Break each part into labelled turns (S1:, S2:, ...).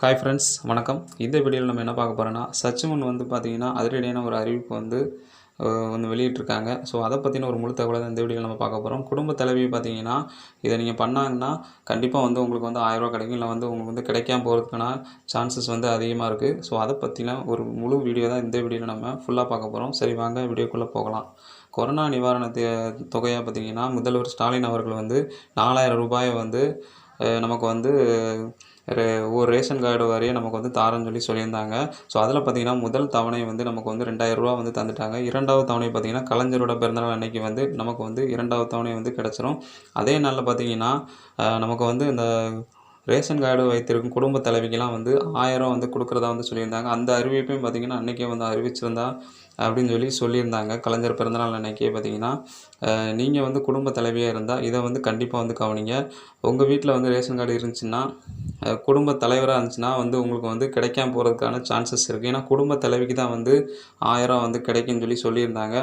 S1: Hi friends, வணக்கம். இந்த வீடியோவில் நம்ம என்ன பார்க்க போகிறோன்னா, சர்ச் முன் பார்த்தீங்கன்னா அதிரடியான ஒரு அறிவிப்பு ஒன்று வெளியிட்டிருக்காங்க. ஸோ அதை பற்றின ஒரு முழு தகவலை தான் இந்த வீடியோவில் நம்ம பார்க்க போகிறோம். குடும்ப தலைவி பார்த்தீங்கன்னா, இதை நீங்கள் பண்ணாங்கன்னா கண்டிப்பாக உங்களுக்கு ₹1000 கிடைக்கும். இல்லை உங்களுக்கு கிடைக்காம போகிறதுக்கான சான்சஸ் அதிகமாக இருக்குது. ஸோ அதை பற்றின ஒரு முழு வீடியோ தான் இந்த வீடியோவில் நம்ம ஃபுல்லாக பார்க்க போகிறோம். சரி, வாங்க வீடியோக்குள்ளே போகலாம். கொரோனா நிவாரண தொகையாக பார்த்தீங்கன்னா, முதல்வர் ஸ்டாலின் அவர்கள் ₹4000 நமக்கு ஒரு ரேஷன் கார்டு வரையும் நமக்கு தாரன்னு சொல்லியிருந்தாங்க. ஸோ அதில் பார்த்தீங்கன்னா, முதல் தவணை நமக்கு ₹2000 தந்துட்டாங்க. 2வது தவணை பார்த்தீங்கன்னா, கலைஞரோட பிறந்தநாள் அன்னைக்கு நமக்கு 2வது தவணை கிடச்சிரும். அதே நாளில் பார்த்தீங்கன்னா, நமக்கு இந்த ரேஷன் கார்டு வைத்திருக்கும் குடும்ப தலைவிக்கெல்லாம் 1000 கொடுக்குறதா சொல்லியிருந்தாங்க. அந்த அறிவிப்பையும் பார்த்தீங்கன்னா, அன்றைக்கே அறிவிச்சிருந்தா அப்படின்னு சொல்லியிருந்தாங்க. கலைஞர் பிறந்தநாள் அன்னைக்கே பார்த்தீங்கன்னா, நீங்கள் குடும்ப தலைவியாக இருந்தால் இதை கண்டிப்பாக கவனிங்க. உங்கள் வீட்டில் ரேஷன் கார்டு இருந்துச்சுன்னா, குடும்ப தலைவராக இருந்துச்சுன்னா உங்களுக்கு கிடைக்காம போகிறதுக்கான சான்சஸ் இருக்குது. ஏன்னா குடும்ப தலைவிக்கு தான் 1000 கிடைக்குன்னு சொல்லியிருந்தாங்க.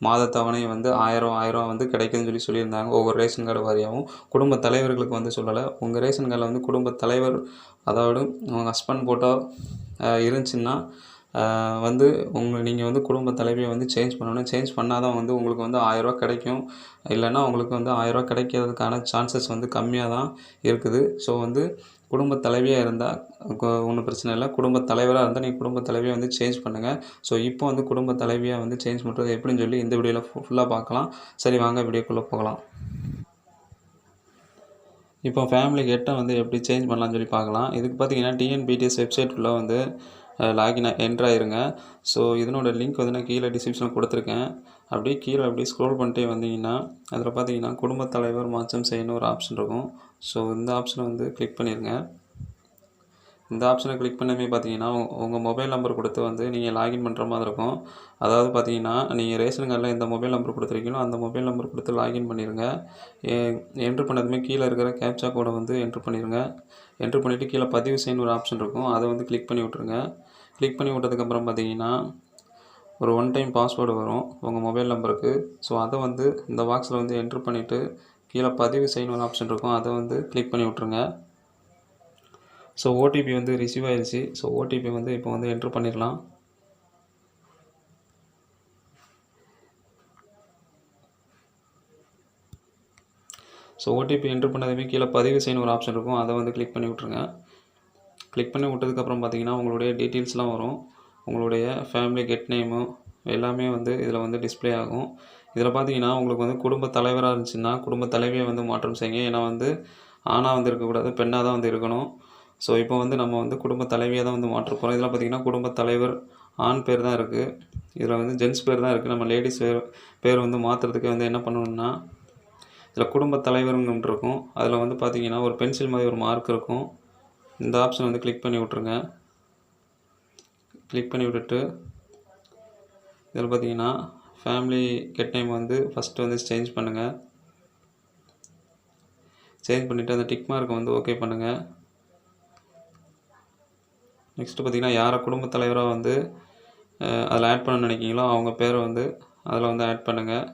S1: மாத தவணை 1000 கிடைக்குதுன்னு சொல்லியிருந்தாங்க. ஒவ்வொரு ரேஷன் கார்டு வாரியாகவும். குடும்ப தலைவர்களுக்கு சொல்லலை. உங்கள் ரேஷன் கார்டில் குடும்ப தலைவர், அதாவது உங்கள் ஹஸ்பண்ட் ஃபோட்டோ இருந்துச்சுன்னா நீங்கள் குடும்ப தலைவியை சேஞ்ச் பண்ணணும். சேஞ்ச் பண்ணால் தான் உங்களுக்கு ₹1000 கிடைக்கும். இல்லைன்னா உங்களுக்கு ₹1000 கிடைக்கிறதுக்கான சான்சஸ் கம்மியாக தான் இருக்குது. ஸோ குடும்ப தலைவியாக இருந்தால் ஒன்றும் பிரச்சனை இல்லை. குடும்ப தலைவராக இருந்தால் நீங்கள் குடும்ப தலைவியை சேஞ்ச் பண்ணுங்கள். ஸோ இப்போ குடும்ப தலைவியாக சேஞ்ச் பண்ணுறது எப்படின்னு சொல்லி இந்த வீடியோவில் ஃபுல்லாக பார்க்கலாம். சரி, வாங்க வீடியோக்குள்ளே போகலாம். இப்போ ஃபேமிலி கெட்டை எப்படி சேஞ்ச் பண்ணலான்னு சொல்லி பார்க்கலாம். இதுக்கு பார்த்தீங்கன்னா, டிஎன்பிடிஎஸ் வெப்சைட்டுக்குள்ளே லாகின் என்ட்ராயிருங்க. ஸோ இதனோட லிங்க் நான் கீழே டிஸ்கிரிப்ஷனில் கொடுத்துருக்கேன். அப்படியே ஸ்க்ரோல் பண்ணிட்டே வந்தீங்கன்னா, அதில் பார்த்தீங்கன்னா குடும்ப தலைவர் மாற்றம் செய்யணும் ஒரு ஆப்ஷன் இருக்கும். ஸோ இந்த ஆப்ஷனை கிளிக் பண்ணிடுங்க. இந்த ஆப்ஷனை கிளிக் பண்ணவே பார்த்தீங்கன்னா, உங்கள் மொபைல் நம்பர் கொடுத்து நீங்கள் லாகின் பண்ணுற மாதிரி இருக்கும். அதாவது பார்த்தீங்கன்னா, நீங்கள் ரேஷன் கார்டில் எந்த மொபைல் நம்பர் கொடுத்துருக்கீங்களோ அந்த மொபைல் நம்பர் கொடுத்து லாகின் பண்ணிடுங்க. என்ட்ரு பண்ணதுமே கீழே இருக்கிற கேப்சா கோடை என்ட்ரு பண்ணிடுங்க. என்ட்ரு பண்ணிவிட்டு கீழே பதிவு செய்யணும் ஒரு ஆப்ஷன் இருக்கும். அதை கிளிக் பண்ணி விட்ருங்க. கிளிக் பண்ணி விட்டதுக்கப்புறம் பார்த்தீங்கன்னா, ஒரு ஒன் டைம் பாஸ்வேர்டு வரும் உங்கள் மொபைல் நம்பருக்கு. ஸோ அதை இந்த பாக்ஸில் என்ட்ரு பண்ணிவிட்டு கீழே பதிவு செய்யணும் ஒரு ஆப்ஷன் இருக்கும். அதை கிளிக் பண்ணி விட்ருங்க. ஸோ ஓடிபி ரிசீவ் ஆயிடுச்சு. ஸோ ஓடிபி இப்போ என்ட்ரு பண்ணிடலாம். ஸோ ஓடிபி என்ட்ரு பண்ணதுமே கீழே பதிவு செய்யணும் ஒரு ஆப்ஷன் இருக்கும். அதை கிளிக் பண்ணி விட்ருங்க. கிளிக் பண்ணி விட்டதுக்கப்புறம் பார்த்தீங்கன்னா, உங்களுடைய டீட்டெயில்ஸ்லாம் வரும். உங்களுடைய ஃபேமிலி கெட் நேமு எல்லாமே இதில் டிஸ்ப்ளே ஆகும். இதில் பார்த்தீங்கன்னா, உங்களுக்கு குடும்ப தலைவராக இருந்துச்சுன்னா குடும்ப தலைவியை மாற்றம் செய்யுங்க. ஏன்னா ஆணாக இருக்கக்கூடாது, பெண்ணாக தான் இருக்கணும். ஸோ இப்போ நம்ம குடும்ப தலைவியாக தான் மாற்ற போகிறோம். இதில் பார்த்தீங்கன்னா, குடும்ப தலைவர் ஆண் பேர் தான் இருக்குது. இதில் ஜென்ஸ் பேர் தான் இருக்குது. நம்ம லேடிஸ் பேர் மாற்றுறதுக்கு என்ன பண்ணணும்னா, இதில் குடும்ப தலைவருன்னு இருக்கும். அதில் பார்த்தீங்கன்னா, ஒரு பென்சில் மாதிரி ஒரு மார்க் இருக்கும். இந்த ஆப்ஷன் கிளிக் பண்ணி விட்ருங்க. கிளிக் பண்ணி விட்டுட்டு இதில் பார்த்தீங்கன்னா, family get name first change பண்ணுங்கள். சேஞ்ச் பண்ணிவிட்டு அந்த டிக் மார்க்கை ஓகே பண்ணுங்கள். நெக்ஸ்ட்டு பார்த்தீங்கன்னா, யாரை குடும்ப தலைவராக அதில் ஆட் பண்ண நினைக்கிங்களோ அவங்க பேரை அதில் ஆட் பண்ணுங்கள்.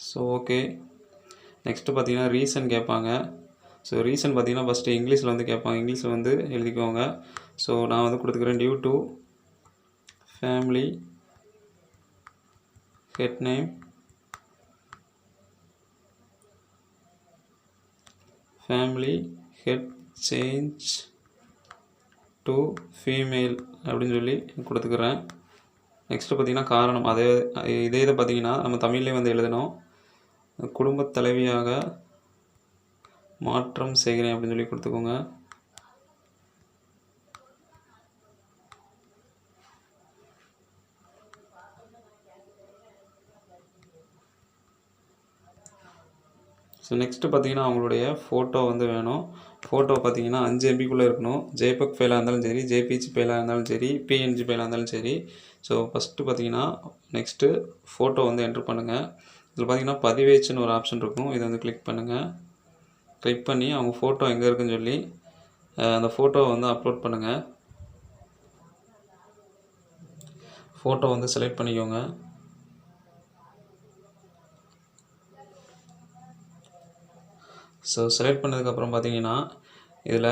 S1: So okay. நெக்ஸ்ட்டு பார்த்தீங்கன்னா, ரீசன் கேட்பாங்க. ஸோ ரீசன் பார்த்தீங்கன்னா, ஃபஸ்ட்டு இங்கிலீஷில் கேட்பாங்க. இங்கிலீஷில் எழுதிக்கோங்க. ஸோ நான் கொடுத்துக்கிறேன், due to family head name, family head change to female அப்படின்னு சொல்லி கொடுத்துக்கிறேன். நெக்ஸ்ட்டு பார்த்தீங்கன்னா, காரணம் இதே இதை பார்த்தீங்கன்னா நம்ம தமிழ்லேயே எழுதணும். குடும்ப தலைவியாக மாற்றம் செய்கிறேன் அப்படின்னு சொல்லி கொடுத்துக்கோங்க. ஸோ நெக்ஸ்ட்டு பார்த்தீங்கன்னா, அவங்களுடைய ஃபோட்டோ வேணும். ஃபோட்டோ பார்த்தீங்கன்னா 5 MBக்குள்ளே இருக்கணும். ஜேபக் ஃபைலாக இருந்தாலும் சரி, ஜேபிஜி ஃபைலாக இருந்தாலும் சரி, பிஎன்ஜி ஃபைலாக இருந்தாலும் சரி. ஸோ ஃபஸ்ட்டு பார்த்தீங்கன்னா, நெக்ஸ்ட்டு ஃபோட்டோ என்ட்ரு பண்ணுங்கள். இதில் பார்த்தீங்கன்னா, பதிவேச்சுன்னு ஒரு ஆப்ஷன் இருக்கும். இதை கிளிக் பண்ணுங்கள். கிளிக் பண்ணி அவங்க ஃபோட்டோ எங்கே இருக்குன்னு சொல்லி அந்த ஃபோட்டோவை அப்லோட் பண்ணுங்கள். ஃபோட்டோ செலக்ட் பண்ணிக்கோங்க. ஸோ செலக்ட் பண்ணதுக்கப்புறம் பார்த்தீங்கன்னா இதில்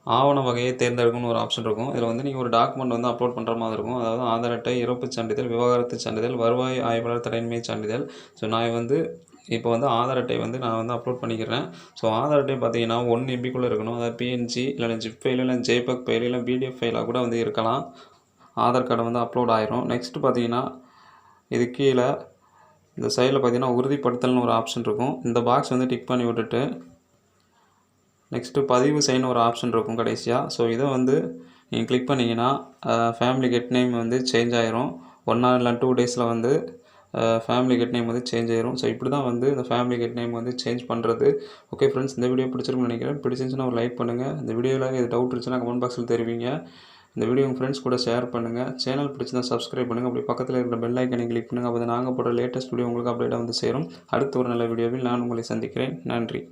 S1: ஆவண வகையை தேர்ந்தெடுக்கணும்னு ஒரு ஆப்ஷன் இருக்கும். இதில் வந்து நீங்கள் ஒரு டாக்குமெண்ட் வந்து அப்லோட் பண்ணுற மாதிரி இருக்கும். அதாவது ஆதார் அட்டை, இறப்புச் சான்றிதழ், விவாகரத்து சான்றிதழ், வருவாய் ஆய்வாளர் தடையின்மை சான்றிதழ். ஸோ நான் வந்து இப்போ வந்து ஆதார் அட்டை வந்து நான் வந்து அப்லோட் பண்ணிக்கிறேன். ஸோ ஆதார் அட்டை பார்த்தீங்கன்னா 1 MBக்குள்ளே இருக்கணும். அதாவது PNG இல்லைனா ஜிப் ஃபைல் இல்லை JPEG ஃபைல் இல்லை PDF ஃபைலாக கூட வந்து இருக்கலாம். ஆதார் கார்டு வந்து அப்லோட் ஆயிரும். நெக்ஸ்ட்டு பார்த்தீங்கன்னா இது கீழே இந்த சைடில் பார்த்தீங்கன்னா உறுதிப்படுத்தல்னு ஒரு ஆப்ஷன் இருக்கும். இந்த பாக்ஸ் வந்து டிக் பண்ணி விட்டுட்டு நெக்ஸ்ட்டு பதிவு செய்யணும் ஒரு ஆப்ஷன் இருக்கும் கடைசியாக. ஸோ இதை வந்து நீங்கள் கிளிக் பண்ணிங்கன்னா ஃபேமிலி கெட் நேம் வந்து சேஞ்ச் ஆயிரும். 1 ஆர் இல்லை 2 டேஸில் வந்து ஃபேமிலி கெட் நேம் வந்து சேஞ்ச் ஆயிரும். ஸோ இப்படி தான் வந்து இந்த ஃபேமிலி கெட் நேம் வந்து சேஞ்ச் பண்ணுறது. ஓகே ஃப்ரெண்ட்ஸ், இந்த வீடியோ பிடிச்சிருக்குன்னு நினைக்கிறேன். பிடிச்சிருந்துச்சுன்னா ஒரு லைக் பண்ணுங்கள். இந்த வீடியோவில் எது டவுட் இருந்துச்சுன்னா கமெண்ட் பாக்ஸில் தெரிவிங்க. இந்த வீடியோ உங்கள் ஃப்ரெண்ட்ஸ் கூட ஷேர் பண்ணுங்கள். சேனல் பிடிச்சிருந்தா சப்ஸ்கிரைப் பண்ணுங்கள். அப்படி பக்கத்தில் இருக்கிற பெல் ஐக்கனை கிளிக் பண்ணுங்கள். அப்போ நாங்கள் போடுற லேட்டஸ்ட் வீடியோ உங்களுக்கு அப்டேட்டாக வந்து சேரும். அடுத்த ஒரு நல்ல வீடியோவில் நான் உங்களை சந்திக்கிறேன். நன்றி.